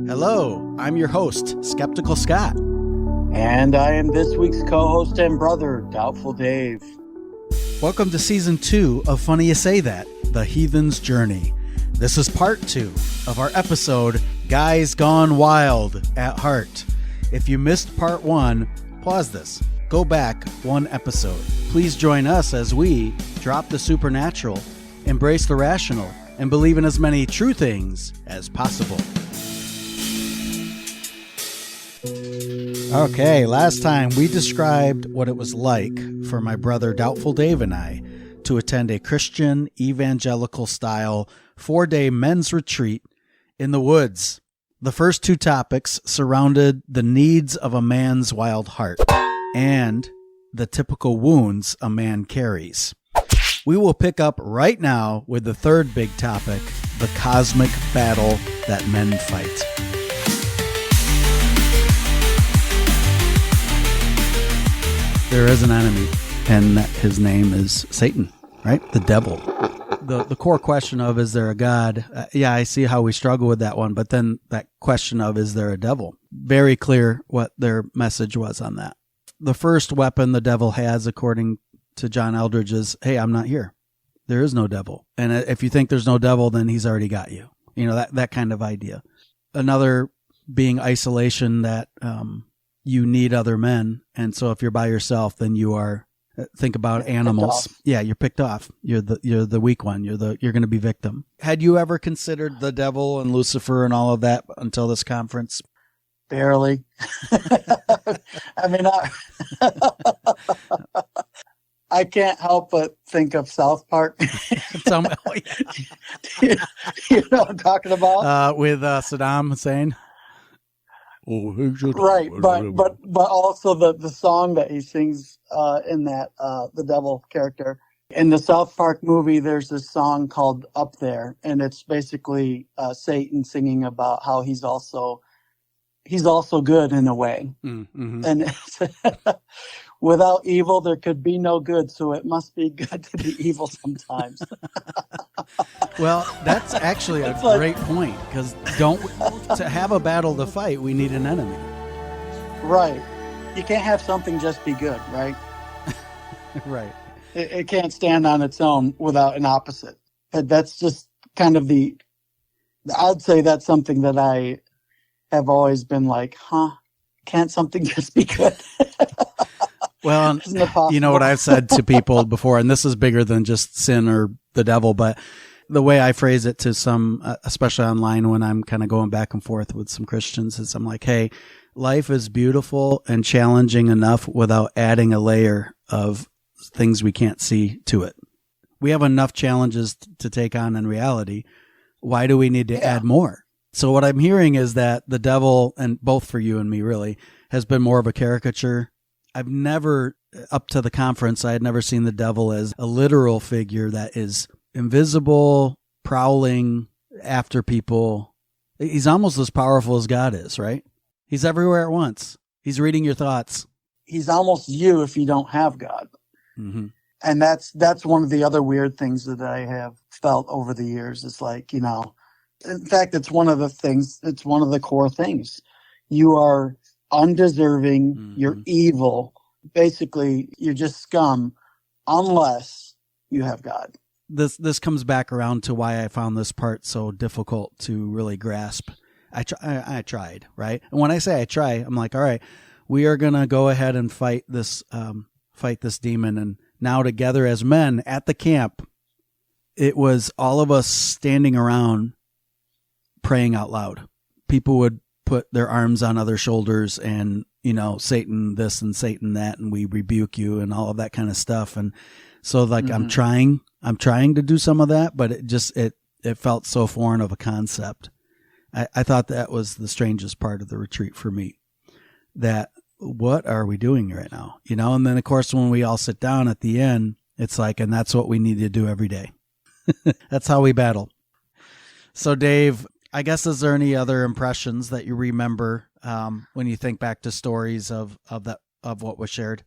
Hello, I'm your host, Skeptical Scott. And I am this week's co-host and brother, Doubtful Dave. Welcome to Season 2 of Funny You Say That, The Heathen's Journey. This is Part 2 of our episode, Guys Gone Wild at Heart. If you missed Part 1, pause this. Go back one episode. Please join us as we drop the supernatural, embrace the rational, and believe in as many true things as possible. Okay, last time we described what it was like for my brother Doubtful Dave and I to attend a Christian evangelical style 4-day men's retreat in the woods. The first two topics surrounded the needs of a man's wild heart and the typical wounds a man carries. We will pick up right now with the third big topic, the cosmic battle that men fight. There is an enemy, and his name is Satan, right? The devil. The core question of, is there a God? Yeah, I see how we struggle with that one, but then that question of, is there a devil? Very clear what their message was on that. The first weapon the devil has, according to John Eldredge, is, hey, I'm not here. There is no devil. And if you think there's no devil, then he's already got you. You know, that kind of idea. Another being isolation, that you need other men. And so if you're by yourself, then you are, think about animals. Yeah, you're picked off. You're the weak one. You're going to be victim. Had you ever considered the devil and Lucifer and all of that until this conference? Barely. I mean, I can't help but think of South Park. Tell me, you know what I'm talking about? With Saddam Hussein. Right, but also the song that he sings in that the devil character in the South Park movie. There's this song called "Up There," and it's basically Satan singing about how he's also good in a way. Mm-hmm. And without evil, there could be no good. So it must be good to be evil sometimes. Well, that's actually a great point, because to have a battle to fight, we need an enemy. Right. You can't have something just be good, right? Right. It can't stand on its own without an opposite. And that's just kind of I'd say that's something that I have always been like, can't something just be good? Well, you know what I've said to people before, and this is bigger than just sin or the devil, but the way I phrase it to some, especially online when I'm kind of going back and forth with some Christians, is I'm like, hey, life is beautiful and challenging enough without adding a layer of things we can't see to it. We have enough challenges to take on in reality. Why do we need to add more? So what I'm hearing is that the devil, and both for you and me really, has been more of a caricature. I've never, up to the conference, I had never seen the devil as a literal figure that is invisible, prowling after people. He's almost as powerful as God is, right? He's everywhere at once. He's reading your thoughts. He's almost you if you don't have God. Mm-hmm. And that's one of the other weird things that I have felt over the years. It's like, you know, in fact, it's one of the core things. You are undeserving, mm-hmm. You're evil. Basically, you're just scum unless you have God. This comes back around to why I found this part so difficult to really grasp. I tried, right? And when I say I try, I'm like, all right, we are going to go ahead and fight this demon. And now together as men at the camp, it was all of us standing around praying out loud. People would put their arms on other shoulders and, you know, Satan this and Satan that, and we rebuke you and all of that kind of stuff. And so like, mm-hmm. I'm trying to do some of that, but it felt so foreign of a concept. I thought that was the strangest part of the retreat for me, that what are we doing right now? You know? And then of course, when we all sit down at the end, it's like, and that's what we need to do every day. That's how we battle. So Dave, I guess, is there any other impressions that you remember when you think back to stories of what was shared?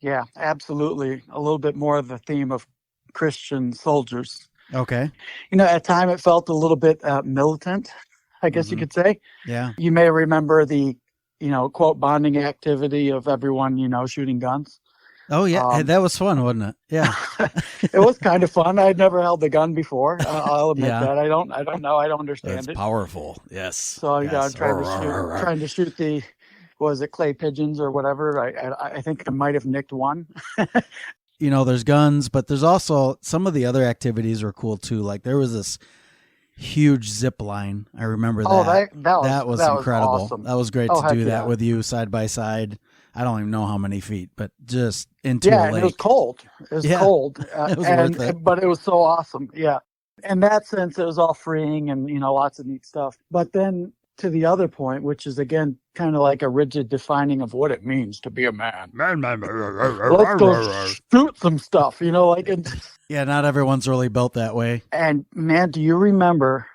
Yeah, absolutely. A little bit more of the theme of Christian soldiers. Okay. You know, at time it felt a little bit militant. I guess you could say. Yeah. You may remember the, quote, bonding activity of everyone, shooting guns. Oh yeah, hey, that was fun, wasn't it? Yeah. It was kind of fun. I'd never held the gun before. I'll admit Yeah. that. I don't know. I don't understand It's it. powerful. Yes. So yes. trying to shoot the, was it clay pigeons or whatever? I think I might have nicked one. There's guns, but there's also some of the other activities were cool too. Like there was this huge zip line. I remember that. Oh, that was incredible. awesome. That was great to do that with you side by side. I don't even know how many feet, but just into a lake. And it was cold. It was cold. It was worth it. But it was so awesome. Yeah. In that sense, it was all freeing and, lots of neat stuff. But then to the other point, which is, again, kind of like a rigid defining of what it means to be a man. Let's go shoot some stuff, Yeah, not everyone's really built that way. And, man, do you remember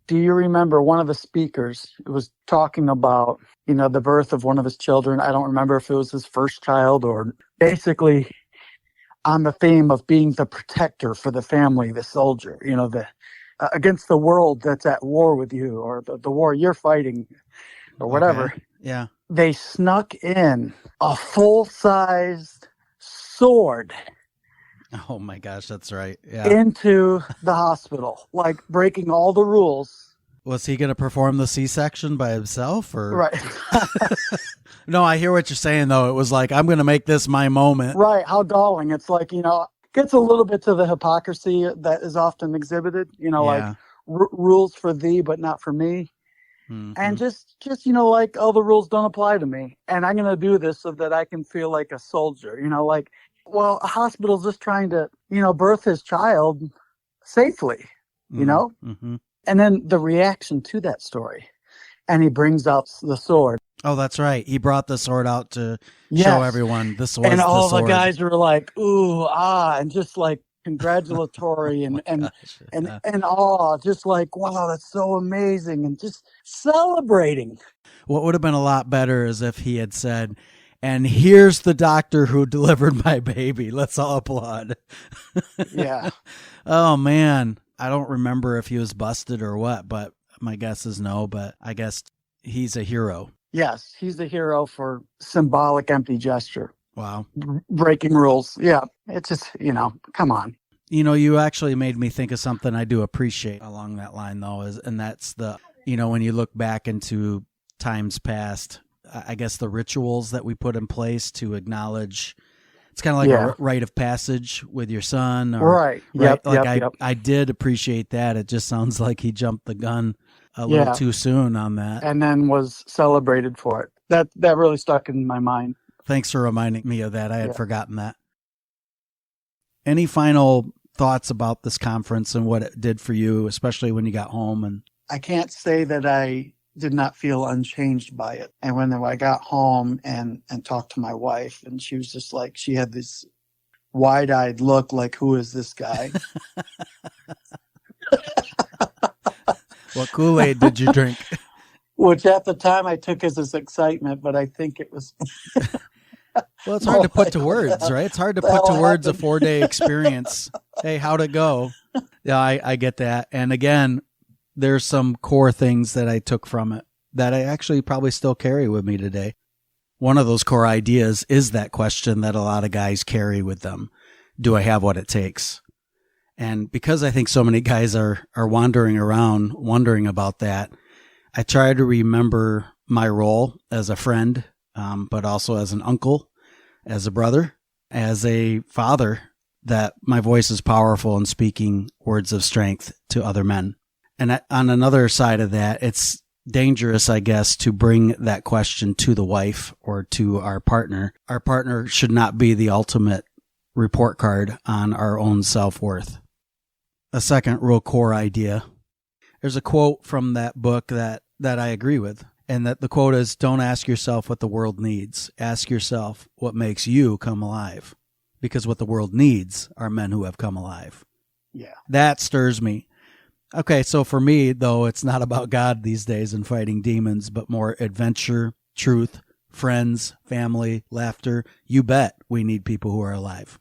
one of the speakers was talking about, the birth of one of his children? I don't remember if it was his first child or basically on the theme of being the protector for the family, the soldier, against the world that's at war with you or the war you're fighting or whatever. Okay. Yeah. They snuck in a full-sized sword. Oh my gosh, that's right. Yeah. Into the hospital, like breaking all the rules. Was he going to perform the C-section by himself or? Right. No, I hear what you're saying though. It was like, I'm going to make this my moment. Right. How galling. It's like, gets a little bit to the hypocrisy that is often exhibited, like rules for thee, but not for me. Mm-hmm. And just, like, oh, the rules don't apply to me. And I'm going to do this so that I can feel like a soldier, well, a hospital's just trying to, birth his child safely, Mm-hmm. And then the reaction to that story. And he brings out the sword. Oh, that's right. He brought the sword out to show everyone this was and all the sword. The guys were like, ooh, and just like congratulatory and awe, just like, wow, that's so amazing, and just celebrating. What would have been a lot better is if he had said, and here's the doctor who delivered my baby. Let's all applaud. Yeah. Oh, man. I don't remember if he was busted or what, but my guess is no, but I guess he's a hero. Yes, he's the hero for symbolic empty gesture. Wow. Breaking rules. Yeah. It's just, come on. You actually made me think of something I do appreciate along that line, though, and that's when you look back into times past, I guess the rituals that we put in place to acknowledge. It's kind of like a rite of passage with your son. Right. Yep. I did appreciate that. It just sounds like he jumped the gun a little too soon on that. And then was celebrated for it. That really stuck in my mind. Thanks for reminding me of that. I had forgotten that. Any final thoughts about this conference and what it did for you, especially when you got home? And I can't say that I did not feel unchanged by it. And when I got home and talked to my wife, and she was just like, she had this wide-eyed look like, who is this guy? What Kool-Aid did you drink? Which at the time I took as excitement, but I think it was... Well, it's hard to put to words, right? It's hard to put to words a 4-day experience. Hey, how'd it go? Yeah, I get that. And again, there's some core things that I took from it that I actually probably still carry with me today. One of those core ideas is that question that a lot of guys carry with them. Do I have what it takes? And because I think so many guys are wandering around wondering about that, I try to remember my role as a friend, but also as an uncle, as a brother, as a father, that my voice is powerful in speaking words of strength to other men. And on another side of that, it's dangerous, I guess, to bring that question to the wife or to our partner. Our partner should not be the ultimate report card on our own self-worth. A second real core idea. There's a quote from that book that I agree with. And that the quote is, don't ask yourself what the world needs. Ask yourself what makes you come alive. Because what the world needs are men who have come alive. Yeah. That stirs me. Okay, so for me, though, it's not about God these days and fighting demons, but more adventure, truth, friends, family, laughter. You bet we need people who are alive.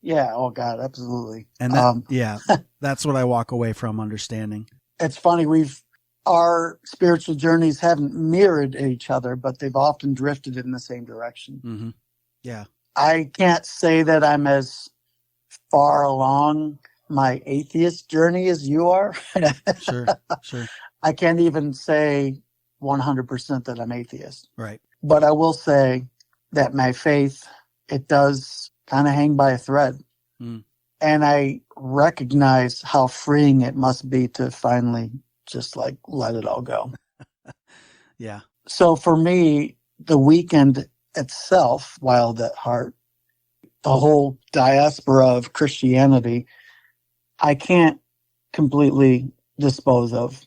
Yeah, oh God, absolutely. And that, that's what I walk away from understanding. It's funny, we've our spiritual journeys haven't mirrored each other, but they've often drifted in the same direction. Mm-hmm. Yeah. I can't say that I'm as far along my atheist journey as you are. Sure. I can't even say 100% that I'm atheist. Right. But I will say that my faith, it does kind of hang by a thread. Mm. And I recognize how freeing it must be to finally just like let it all go. Yeah. So for me, the weekend itself, Wild at Heart, the whole diaspora of Christianity, I can't completely dispose of.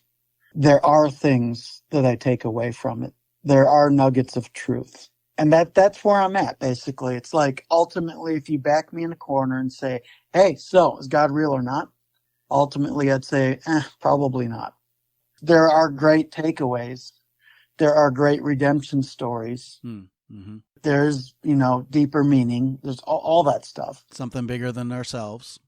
There are things that I take away from it. There are nuggets of truth. And that's where I'm at, basically. It's like, ultimately, if you back me in a corner and say, hey, so is God real or not? Ultimately, I'd say, probably not. There are great takeaways. There are great redemption stories. Mm-hmm. There's, deeper meaning. There's all that stuff. Something bigger than ourselves.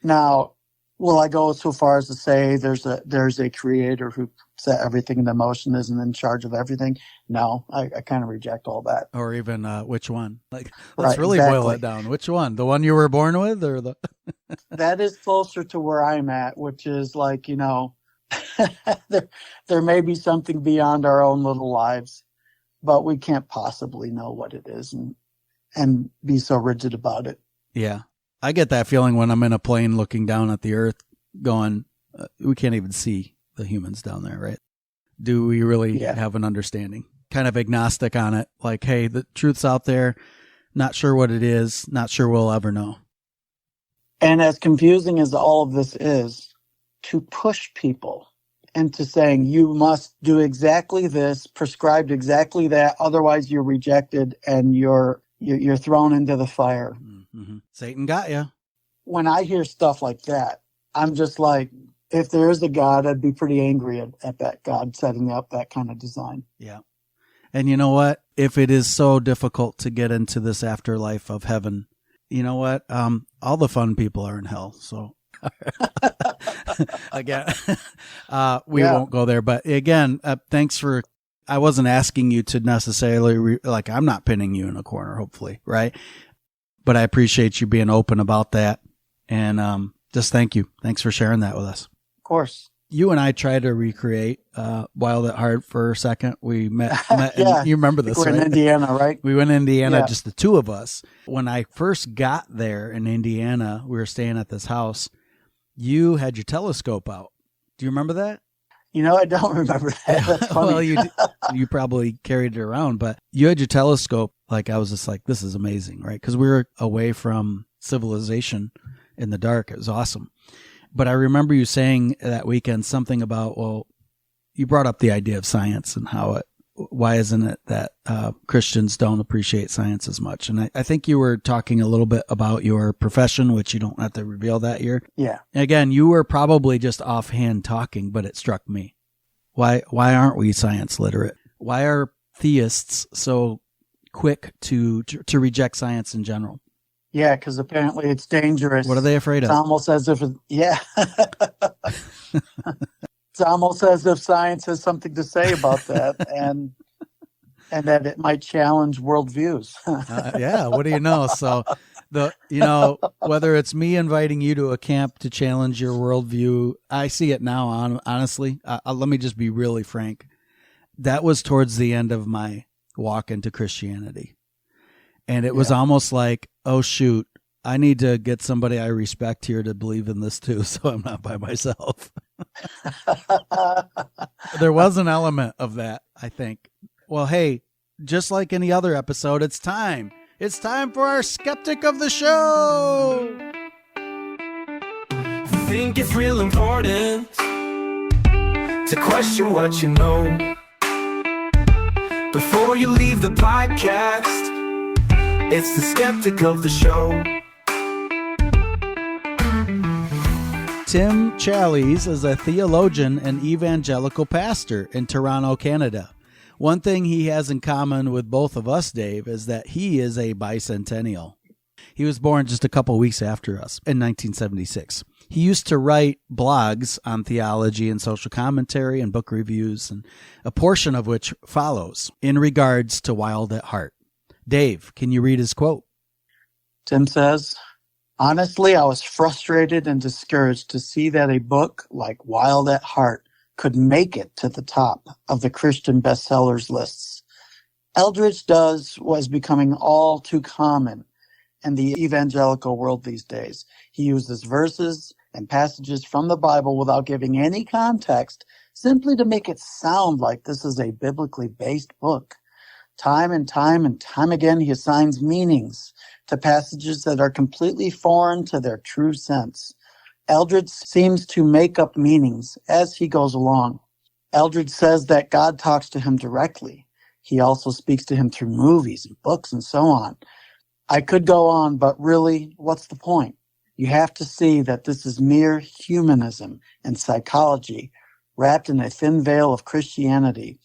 Now, will I go so far as to say there's a creator who set everything into motion, isn't in charge of everything? No, I kind of reject all that. Or even which one? Like, Right, let's really boil it down. Which one? The one you were born with, or the? That is closer to where I'm at, which is like, there may be something beyond our own little lives, but we can't possibly know what it is and be so rigid about it. Yeah. I get that feeling when I'm in a plane looking down at the earth going, we can't even see the humans down there, right? Do we really have an understanding? Kind of agnostic on it. Like, hey, the truth's out there. Not sure what it is. Not sure we'll ever know. And as confusing as all of this is, to push people into saying you must do exactly this, prescribed exactly that, otherwise you're rejected and you're thrown into the fire. Mm-hmm. Satan got you. When I hear stuff like that, I'm just like, if there is a God, I'd be pretty angry at that God setting up that kind of design. Yeah. And you know what? If it is so difficult to get into this afterlife of heaven, you know what? All the fun people are in hell. So again, we won't go there. But again, thanks for, I wasn't asking you to necessarily, I'm not pinning you in a corner, hopefully, right? But I appreciate you being open about that. And just thank you. Thanks for sharing that with us. Of course. You and I tried to recreate Wild at Heart for a second. We met and you remember this, we're right? in Indiana, right? We went to Indiana, just the two of us. When I first got there in Indiana, we were staying at this house. You had your telescope out. Do you remember that? I don't remember that. That's funny. Well, you probably carried it around, but you had your telescope. Like, I was just like, this is amazing, right? Because we were away from civilization in the dark. It was awesome. But I remember you saying that weekend something about, well, you brought up the idea of science and why isn't it that Christians don't appreciate science as much? And I think you were talking a little bit about your profession, which you don't have to reveal that here. Yeah. Again, you were probably just offhand talking, but it struck me. Why aren't we science literate? Why are theists so quick to reject science in general? Yeah, because apparently it's dangerous. What are they afraid of? It's almost as if, It's almost as if science has something to say about that, and that it might challenge worldviews. Yeah, what do you know? So whether it's me inviting you to a camp to challenge your worldview, I see it now. Honestly, let me just be really frank. That was towards the end of my walk into Christianity, and it was almost like, oh shoot, I need to get somebody I respect here to believe in this too, so I'm not by myself. There was an element of that, I think. Well, hey, just like any other episode, it's time. It's time for our Skeptic of the Show. I think it's real important to question what you know before you leave the podcast. It's the Skeptic of the Show. Tim Challies is a theologian and evangelical pastor in Toronto, Canada. One thing he has in common with both of us, Dave, is that he is a bicentennial. He was born just a couple weeks after us in 1976. He used to write blogs on theology and social commentary and book reviews, and a portion of which follows in regards to Wild at Heart. Dave, can you read his quote? Tim says, honestly, I was frustrated and discouraged to see that a book like Wild at Heart could make it to the top of the Christian bestsellers lists. Eldredge does what is becoming all too common in the evangelical world these days. He uses verses and passages from the Bible without giving any context, simply to make it sound like this is a biblically based book. Time and time again, he assigns meanings to passages that are completely foreign to their true sense. Eldredge seems to make up meanings as he goes along. Eldredge says that God talks to him directly. He also speaks to him through movies and books and so on. I could go on, but really, what's the point? You have to see that this is mere humanism and psychology wrapped in a thin veil of Christianity.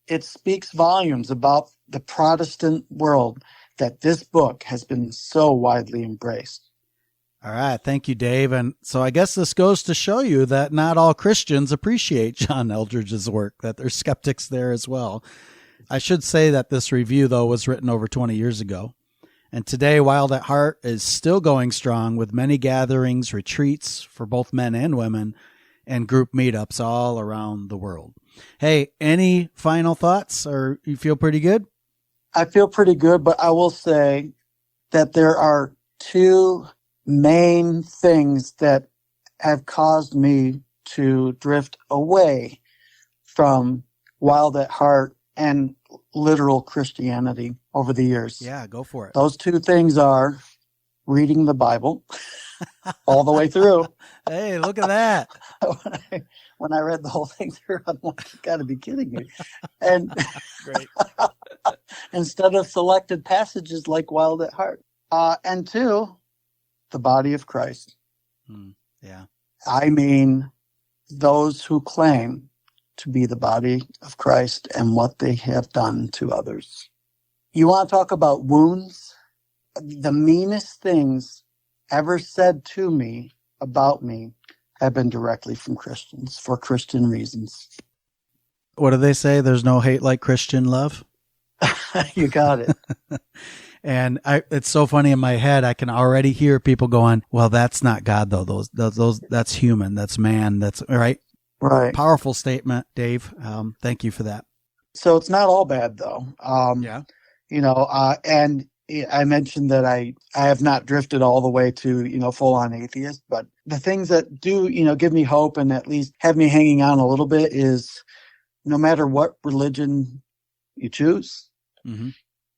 It speaks volumes about the Protestant world that this book has been so widely embraced. All right. Thank you, Dave. And so I guess this goes to show you that not all Christians appreciate John Eldredge's work, that there's skeptics there as well. I should say that this review, though, was written over 20 years ago. And today, Wild at Heart is still going strong with many gatherings, retreats for both men and women, and group meetups all around the world. Hey, any final thoughts, or you feel pretty good? I feel pretty good, but I will say that there are two main things that have caused me to drift away from Wild at Heart and literal Christianity over the years. Yeah, go for it. Those two things are reading the Bible all the way through. Hey, look at that. When I read the whole thing through, I'm like, you got to be kidding me. And Great. instead of selected passages like Wild at Heart. And two, the body of Christ. Yeah. I mean, those who claim to be the body of Christ and what they have done to others. You want to talk about wounds? The meanest things ever said to me about me have been directly from Christians for Christian reasons. What do they say? There's no hate like Christian love. You got it. And it's so funny in my head. I can already hear people going, well, that's not God though. Those, that's human. That's man. That's right. Right. Powerful statement, Dave. Thank you for that. So it's not all bad though. Yeah. And I mentioned that I have not drifted all the way to, full on atheist, but the things that do, give me hope and at least have me hanging on a little bit is no matter what religion you choose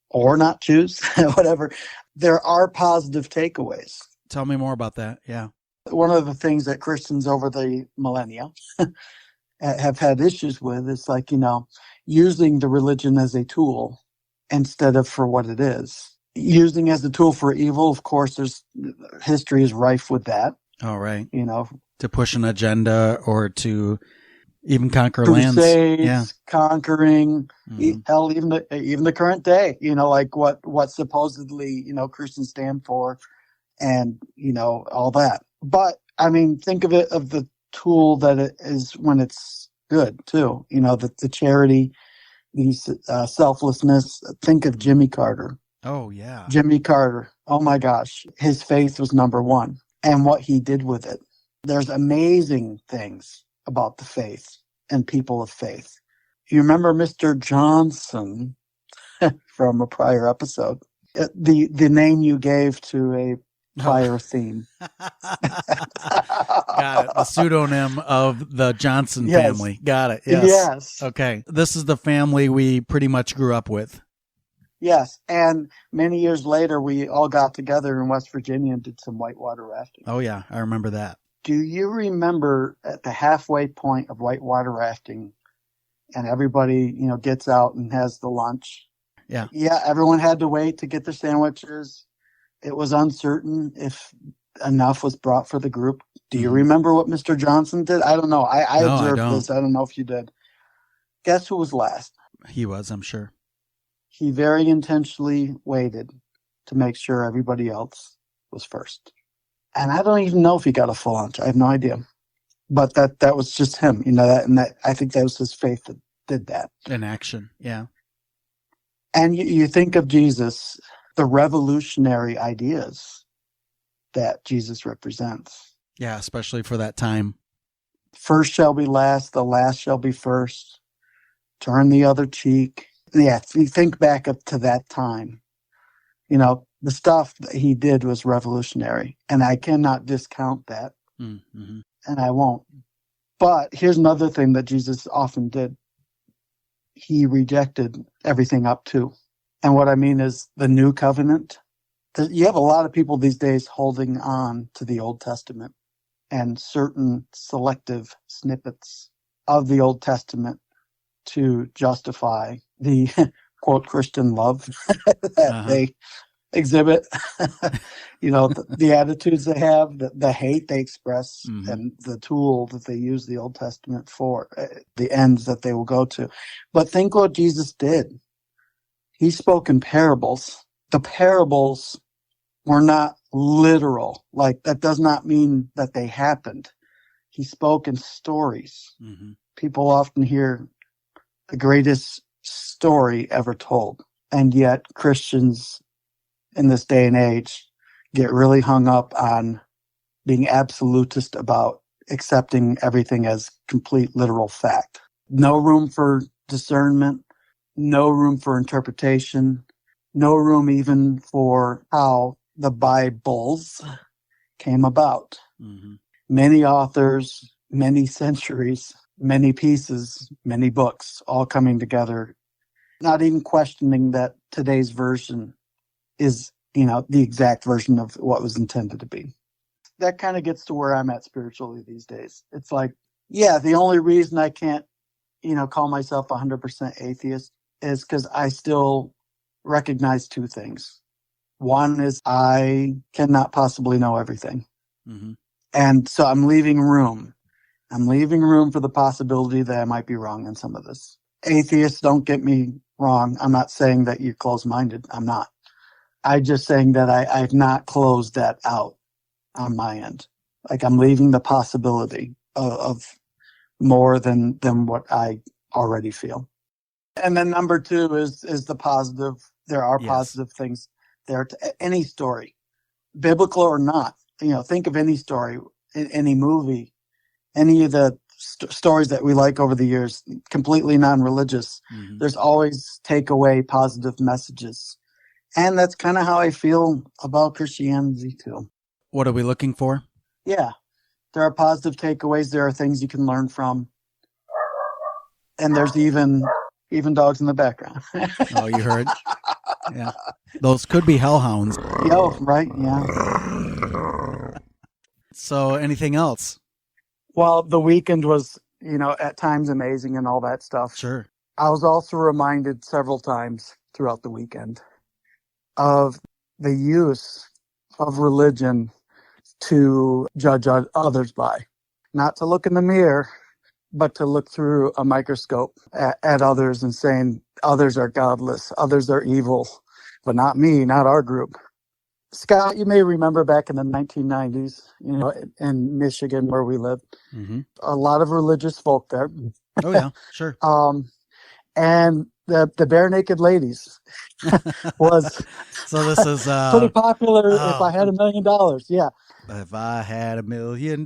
or not choose, whatever, there are positive takeaways. Tell me more about that. Yeah. One of the things that Christians over the millennia have had issues with is using the religion as a tool instead of for what it is. Using as a tool for evil, of course, history is rife with that. All right. To push an agenda or to even conquer Crusades, lands. Yeah. Conquering, hell, even the current day, what supposedly, Christians stand for and, all that. But I mean, think of the tool that it is when it's good too, the charity, the selflessness. Think of Jimmy Carter. Oh, yeah. Jimmy Carter. Oh, my gosh. His faith was number one and what he did with it. There's amazing things about the faith and people of faith. You remember Mr. Johnson from a prior episode? The name you gave to a prior theme. Got it. The pseudonym of the Johnson family. Got it. Yes. Okay. This is the family we pretty much grew up with. Yes, and many years later, we all got together in West Virginia and did some whitewater rafting. Oh, yeah, I remember that. Do you remember at the halfway point of whitewater rafting and everybody, gets out and has the lunch? Yeah. Yeah, everyone had to wait to get their sandwiches. It was uncertain if enough was brought for the group. Do you remember what Mr. Johnson did? I don't know. I observed this. I don't know if you did. Guess who was last? He was, I'm sure. He very intentionally waited to make sure everybody else was first. And I don't even know if he got a full answer. I have no idea. But that was just him, that I think that was his faith that did that. In action, yeah. And you think of Jesus, the revolutionary ideas that Jesus represents. Yeah, especially for that time. First shall be last, the last shall be first. Turn the other cheek. Yeah, if you think back up to that time, the stuff that he did was revolutionary. And I cannot discount that. Mm-hmm. And I won't. But here's another thing that Jesus often did. He rejected everything up to. And what I mean is the new covenant. You have a lot of people these days holding on to the Old Testament and certain selective snippets of the Old Testament to justify the quote Christian love that they exhibit. The attitudes they have, the hate they express, and the tool that they use the Old Testament for, the ends that they will go to. But think what Jesus did. He spoke in parables. The parables were not literal. Like, that does not mean that they happened. He spoke in stories. Mm-hmm. People often hear the greatest story ever told. And yet Christians in this day and age get really hung up on being absolutist about accepting everything as complete literal fact. No room for discernment, no room for interpretation, no room even for how the Bibles came about. Mm-hmm. Many authors, many centuries, many pieces, many books, all coming together, not even questioning that today's version is, the exact version of what was intended to be. That kind of gets to where I'm at spiritually these days. It's like, yeah, the only reason I can't, call myself 100% atheist is because I still recognize two things. One is I cannot possibly know everything. Mm-hmm. And so I'm leaving room. I'm leaving room for the possibility that I might be wrong on some of this. Atheists, don't get me wrong. I'm not saying that you're closed-minded. I'm not. I'm just saying that I've not closed that out on my end. Like, I'm leaving the possibility of more than what I already feel. And then number two is the positive. There are positive things there to any story, biblical or not. Think of any story, any movie, any of the stories that we like over the years, completely non-religious. Mm-hmm. There's always takeaway positive messages. And that's kind of how I feel about Christianity too. What are we looking for? Yeah. There are positive takeaways. There are things you can learn from. And there's even dogs in the background. Oh, you heard? Yeah. Those could be hellhounds. Yo, right? Yeah. So anything else? Well, the weekend was, at times amazing and all that stuff. Sure. I was also reminded several times throughout the weekend of the use of religion to judge others by. Not to look in the mirror, but to look through a microscope at others and saying others are godless, others are evil, but not me, not our group. Scott, you may remember back in the 1990s, in Michigan where we lived, mm-hmm. a lot of religious folk there. Oh, yeah, sure. And the bare naked ladies was so this is pretty popular. If I had $1 million, yeah. If I had $1 million,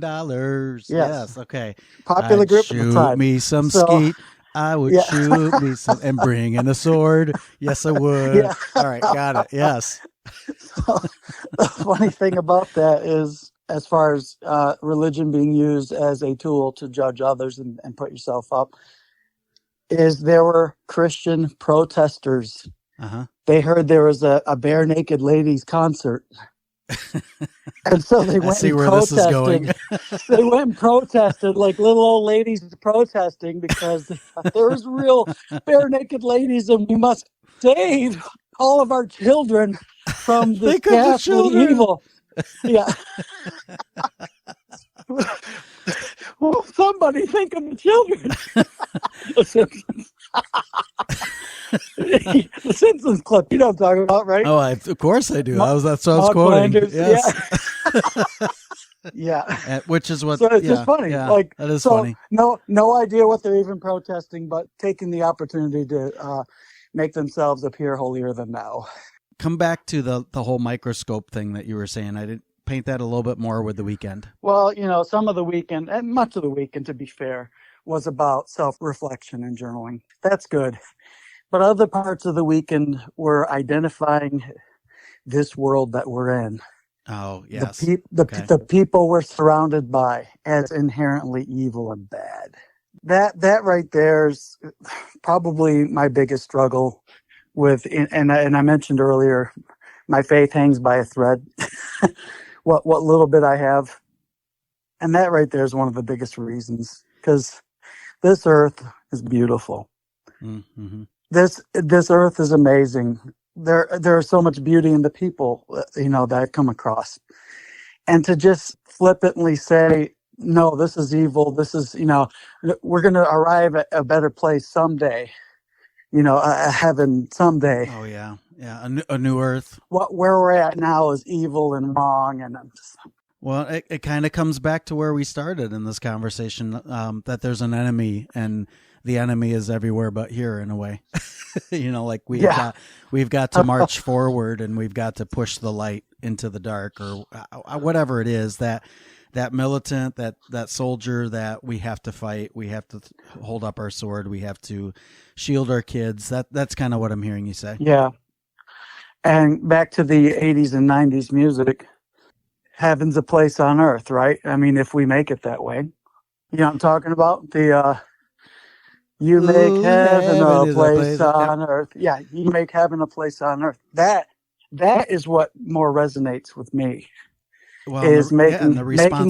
yes, okay. Popular group at the time. Shoot me some skeet. I would shoot me some and bring in a sword. Yes, I would. Yeah. All right, got it. Yes. So, the funny thing about that is, as far as religion being used as a tool to judge others and put yourself up, is there were Christian protesters. Uh-huh. They heard there was a bare naked ladies concert. And so they went and protested. They went and protested like little old ladies protesting because there was real bare naked ladies and we must save all of our children from this ghastly evil. Yeah. Well, somebody think of the children. The Simpsons clip, you know what I'm talking about, right? Oh, of course I do. That's what I was Maud quoting. Flanders, Yes. Yeah. Which is what. So it's just funny. Yeah, Like, that is so funny. no idea what they're even protesting, but taking the opportunity to make themselves appear holier than thou. Come back to the whole microscope thing that you were saying. I didn't paint that a little bit more with the weekend. Well, some of the weekend, and much of the weekend, to be fair, was about self-reflection and journaling. That's good. But other parts of the weekend were identifying this world that we're in. Oh, yes. The people we're surrounded by as inherently evil and bad. That right there is probably my biggest struggle with, and I mentioned earlier, my faith hangs by a thread. What little bit I have. And that right there is one of the biggest reasons, because this earth is beautiful. Mm-hmm. This earth is amazing. There is so much beauty in the people, that I've come across. And to just flippantly say, no, this is evil. This is, we're going to arrive at a better place someday, a heaven someday. Oh, yeah. Yeah. A new earth. Where we're at now is evil and wrong. And I'm just... Well, it kind of comes back to where we started in this conversation, that there's an enemy, and the enemy is everywhere but here, in a way. Like we've got to march forward, and we've got to push the light into the dark, or whatever it is, that militant, that soldier that we have to fight. We have to hold up our sword. We have to shield our kids. That's kind of what I'm hearing you say. Yeah. And back to the 80s and 90s music, heaven's a place on earth, right? I mean, if we make it that way. You know what I'm talking about? The you make heaven a place on earth. Yeah, you make heaven a place on earth. That is what more resonates with me. Well, is making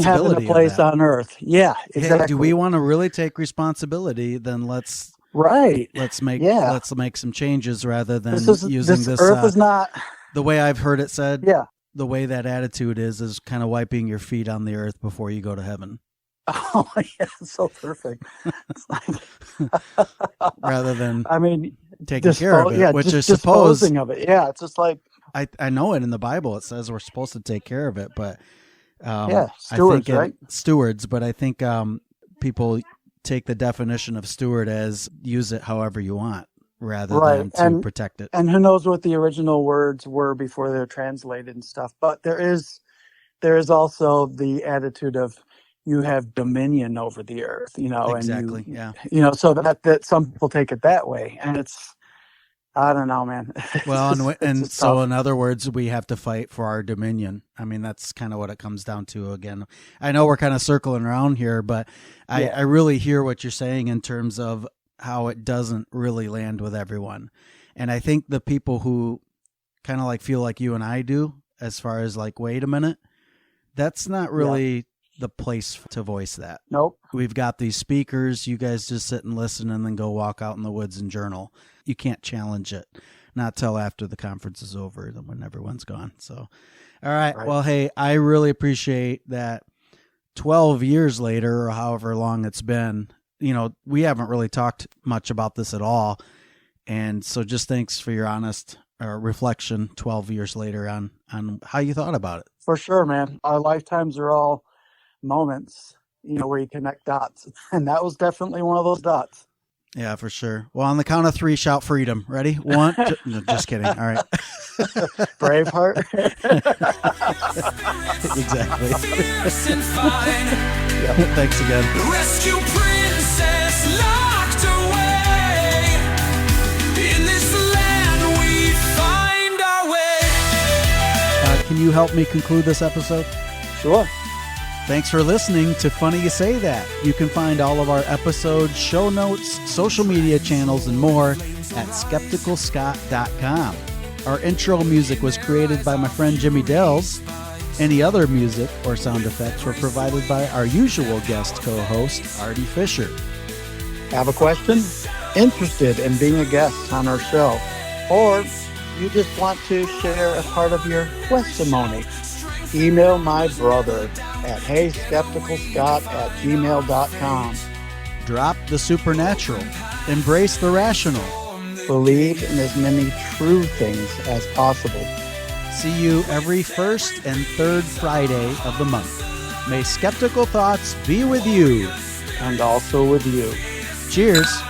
heaven a place on earth. Yeah, exactly. Hey, do we want to really take responsibility? Then let's make some changes rather than using this. Earth is not the way I've heard it said. Yeah, the way that attitude is kind of wiping your feet on the earth before you go to heaven. Oh, yeah, so perfect. Rather than, taking care of it, which is disposing of it. Yeah, it's just like, I know it in the Bible. It says we're supposed to take care of it, but stewards, right? Stewards, but I think people take the definition of steward as use it however you want, rather than to protect it. And who knows what the original words were before they're translated and stuff. But there is also the attitude of, you have dominion over the earth, Exactly. And so that some people take it that way, and it's, I don't know, man. Well, so in other words, we have to fight for our dominion. I mean, that's kind of what it comes down to again. I know we're kind of circling around here, but I really hear what you're saying in terms of how it doesn't really land with everyone. And I think the people who kind of like feel like you and I do, as far as like, wait a minute, that's not really the place to voice that. Nope. We've got these speakers. You guys just sit and listen and then go walk out in the woods and journal. You can't challenge it. Not till after the conference is over, when everyone's gone. So, all right. Well, hey, I really appreciate that 12 years later, or however long it's been, we haven't really talked much about this at all. And so just thanks for your honest reflection 12 years later on how you thought about it. For sure, man. Our lifetimes are all moments, where you connect dots. And that was definitely one of those dots. Yeah, for sure. Well, on the count of 3, shout freedom. Ready? 1, 2. No, just kidding. All right. Braveheart. Exactly. Thanks again. Rescue princess locked away. In this land we find our way. Can you help me conclude this episode? Sure. Thanks for listening to Funny You Say That. You can find all of our episodes, show notes, social media channels, and more at HeySkepticalScott.com. Our intro music was created by my friend Jimmy Dells. Any other music or sound effects were provided by our usual guest co-host, Artie Fisher. Have a question? Interested in being a guest on our show? Or you just want to share a part of your testimony? Email my brother at HeySkepticalScott@gmail.com. Drop the supernatural. Embrace the rational. believe in as many true things as possible. See you every first and third Friday of the month. May skeptical thoughts be with you. And also with you. Cheers.